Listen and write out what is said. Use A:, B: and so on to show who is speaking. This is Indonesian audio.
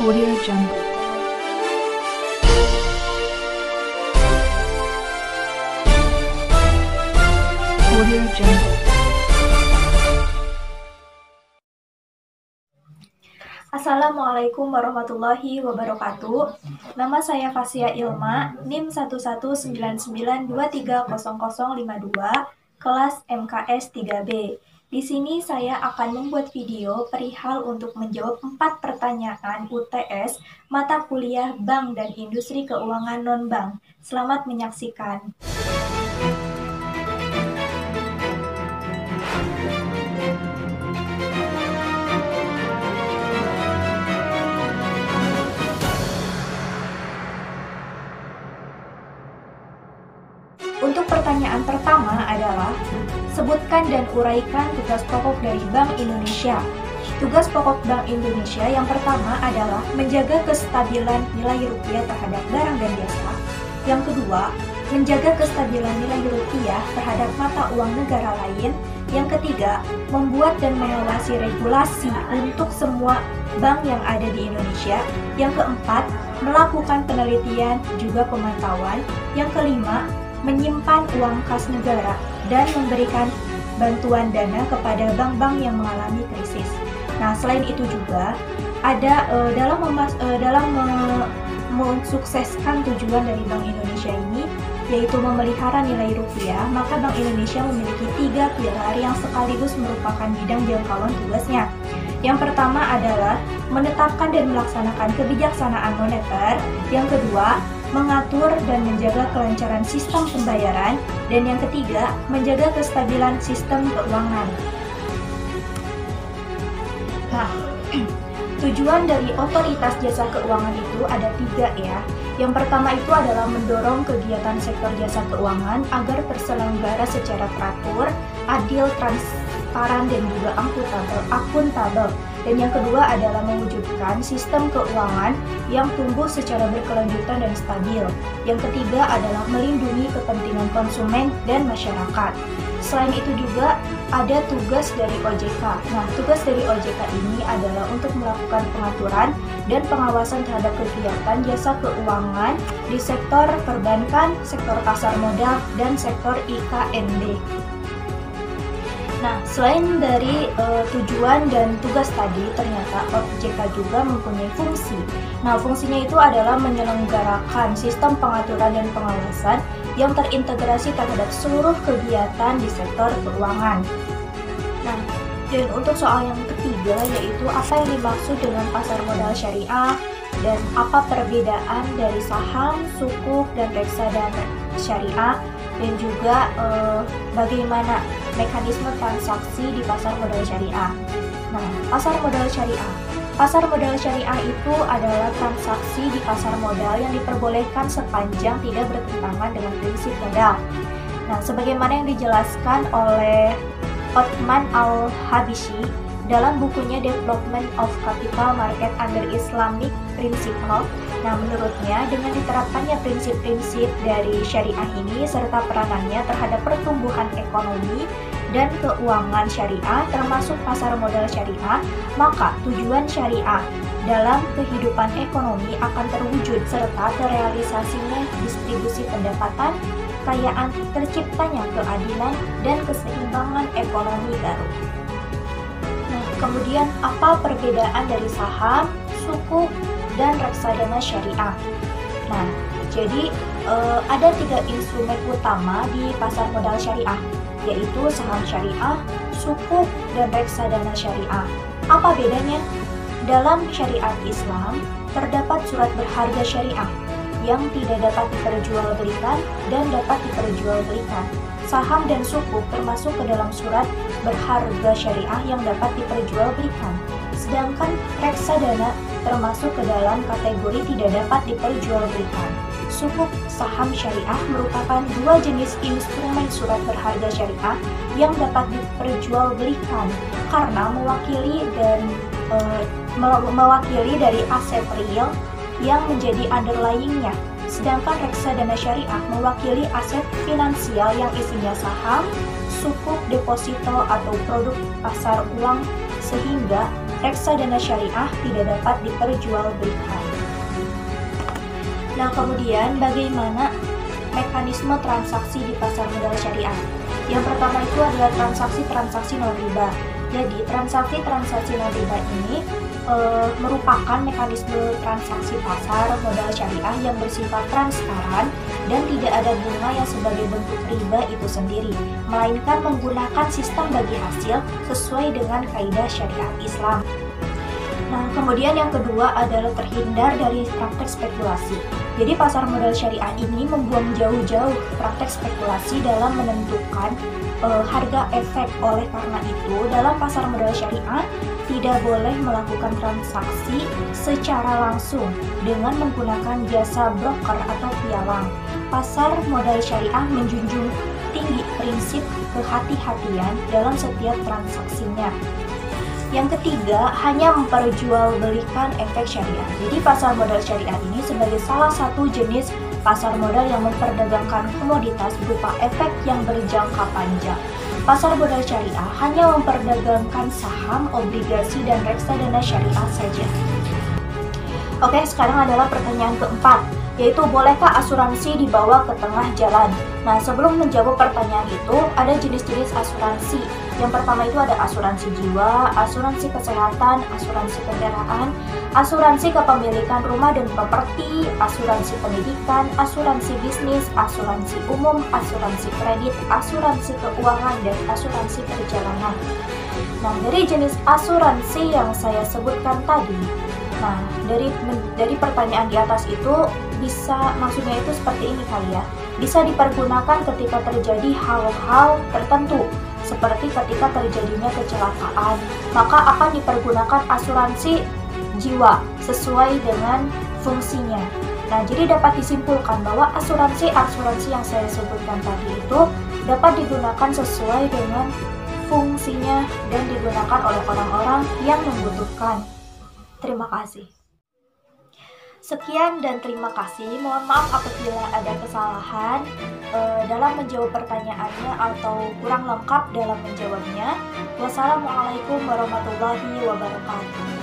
A: Audio Jungle. Audio Jungle.
B: Assalamualaikum warahmatullahi wabarakatuh. Nama saya Fasya Ilma, NIM 1199230052, kelas MKS 3B. Di sini saya akan membuat video perihal untuk menjawab 4 pertanyaan UTS mata kuliah Bank dan Industri Keuangan Non-Bank. Selamat menyaksikan. Untuk pertanyaan pertama adalah, sebutkan dan uraikan tugas pokok dari Bank Indonesia. Tugas pokok Bank Indonesia yang pertama adalah menjaga kestabilan nilai rupiah terhadap barang dan jasa. Yang kedua, menjaga kestabilan nilai rupiah terhadap mata uang negara lain. Yang ketiga, membuat dan mengawasi regulasi untuk semua bank yang ada di Indonesia. Yang keempat, melakukan penelitian juga pemantauan. Yang kelima, menyimpan uang kas negara dan memberikan bantuan dana kepada bank-bank yang mengalami krisis. Nah, selain itu juga ada dalam mensukseskan tujuan dari Bank Indonesia ini, yaitu memelihara nilai rupiah, maka Bank Indonesia memiliki 3 pilar yang sekaligus merupakan bidang jangkauan tugasnya. Yang pertama adalah menetapkan dan melaksanakan kebijaksanaan moneter. Yang kedua, mengatur dan menjaga kelancaran sistem pembayaran. Dan yang ketiga, menjaga kestabilan sistem keuangan. Nah, tujuan dari otoritas jasa keuangan itu ada 3 ya. Yang pertama itu adalah mendorong kegiatan sektor jasa keuangan agar terselenggara secara teratur, adil, transparan, dan juga akuntabel. Dan yang kedua adalah mewujudkan sistem keuangan yang tumbuh secara berkelanjutan dan stabil. Yang ketiga adalah melindungi kepentingan konsumen dan masyarakat. Selain itu juga ada tugas dari OJK. Nah, tugas dari OJK ini adalah untuk melakukan pengaturan dan pengawasan terhadap kegiatan jasa keuangan di sektor perbankan, sektor pasar modal, dan sektor IKND. Nah, selain dari tujuan dan tugas tadi, ternyata OJK juga mempunyai fungsi. Nah, fungsinya itu adalah menyelenggarakan sistem pengaturan dan pengawasan yang terintegrasi terhadap seluruh kegiatan di sektor keuangan. Nah, dan untuk soal yang ketiga, yaitu apa yang dimaksud dengan pasar modal syariah dan apa perbedaan dari saham, sukuk, dan reksadana syariah, dan juga bagaimana mekanisme transaksi di pasar modal syariah. Nah, pasar modal syariah. Pasar modal syariah itu adalah transaksi di pasar modal yang diperbolehkan sepanjang tidak bertentangan dengan prinsip modal. Nah, sebagaimana yang dijelaskan oleh Othman Al-Habisyi dalam bukunya Development of Capital Market Under Islamic Principle. Nah, menurutnya dengan diterapkannya prinsip-prinsip dari syariah ini serta peranannya terhadap pertumbuhan ekonomi dan keuangan syariah termasuk pasar modal syariah, maka tujuan syariah dalam kehidupan ekonomi akan terwujud serta terrealisasinya distribusi pendapatan, kekayaan, terciptanya keadilan dan keseimbangan ekonomi baru. Nah, kemudian apa perbedaan dari saham, sukuk, dan reksadana syariah? Nah, jadi ada 3 instrumen utama di pasar modal syariah, yaitu saham syariah, sukuk, dan reksadana syariah. Apa bedanya? Dalam syariat Islam, terdapat surat berharga syariah yang tidak dapat diperjualbelikan dan dapat diperjualbelikan. Saham dan sukuk termasuk ke dalam surat berharga syariah yang dapat diperjualbelikan. Sedangkan reksadana termasuk ke dalam kategori tidak dapat diperjualbelikan. Sukuk saham syariah merupakan 2 jenis instrumen surat berharga syariah yang dapat diperjualbelikan karena mewakili dari aset real yang menjadi underlyingnya. Sedangkan reksadana syariah mewakili aset finansial yang isinya saham, sukuk, deposito, atau produk pasar uang, sehingga reksadana syariah tidak dapat diperjualbelikan. Nah, kemudian bagaimana mekanisme transaksi di pasar modal syariah? Yang pertama itu adalah transaksi-transaksi non-riba. Jadi, transaksi-transaksi non-riba ini merupakan mekanisme transaksi pasar modal syariah yang bersifat transparan dan tidak ada bunga yang sebagai bentuk riba itu sendiri, melainkan menggunakan sistem bagi hasil sesuai dengan kaidah syariat Islam. Nah, kemudian yang kedua adalah terhindar dari praktek spekulasi. Jadi pasar modal syariah ini membuang jauh-jauh praktek spekulasi dalam menentukan harga efek. Oleh karena itu, dalam pasar modal syariah tidak boleh melakukan transaksi secara langsung dengan menggunakan jasa broker atau pialang. Pasar modal syariah menjunjung tinggi prinsip kehati-hatian dalam setiap transaksinya. Yang ketiga, hanya memperjualbelikan efek syariah. Jadi pasar modal syariah ini sebagai salah satu jenis pasar modal yang memperdagangkan komoditas berupa efek yang berjangka panjang. Pasar modal syariah hanya memperdagangkan saham, obligasi, dan reksadana syariah saja. Oke, sekarang adalah pertanyaan keempat, yaitu bolehkah asuransi dibawa ke tengah jalan? Nah, sebelum menjawab pertanyaan itu, ada jenis-jenis asuransi. Yang pertama itu ada asuransi jiwa, asuransi kesehatan, asuransi kendaraan, asuransi kepemilikan rumah dan properti, asuransi pendidikan, asuransi bisnis, asuransi umum, asuransi kredit, asuransi keuangan, dan asuransi perjalanan. Nah, dari jenis asuransi yang saya sebutkan tadi, nah, dari pertanyaan di atas itu maksudnya itu seperti ini kali ya. Bisa dipergunakan ketika terjadi hal-hal tertentu, seperti ketika terjadinya kecelakaan, maka akan dipergunakan asuransi jiwa sesuai dengan fungsinya. Nah, jadi dapat disimpulkan bahwa asuransi yang saya sebutkan tadi itu dapat digunakan sesuai dengan fungsinya dan digunakan oleh orang-orang yang membutuhkan. Terima kasih. Sekian dan terima kasih. Mohon maaf apabila ada kesalahan dalam menjawab pertanyaannya atau kurang lengkap dalam menjawabnya. Wassalamualaikum warahmatullahi wabarakatuh.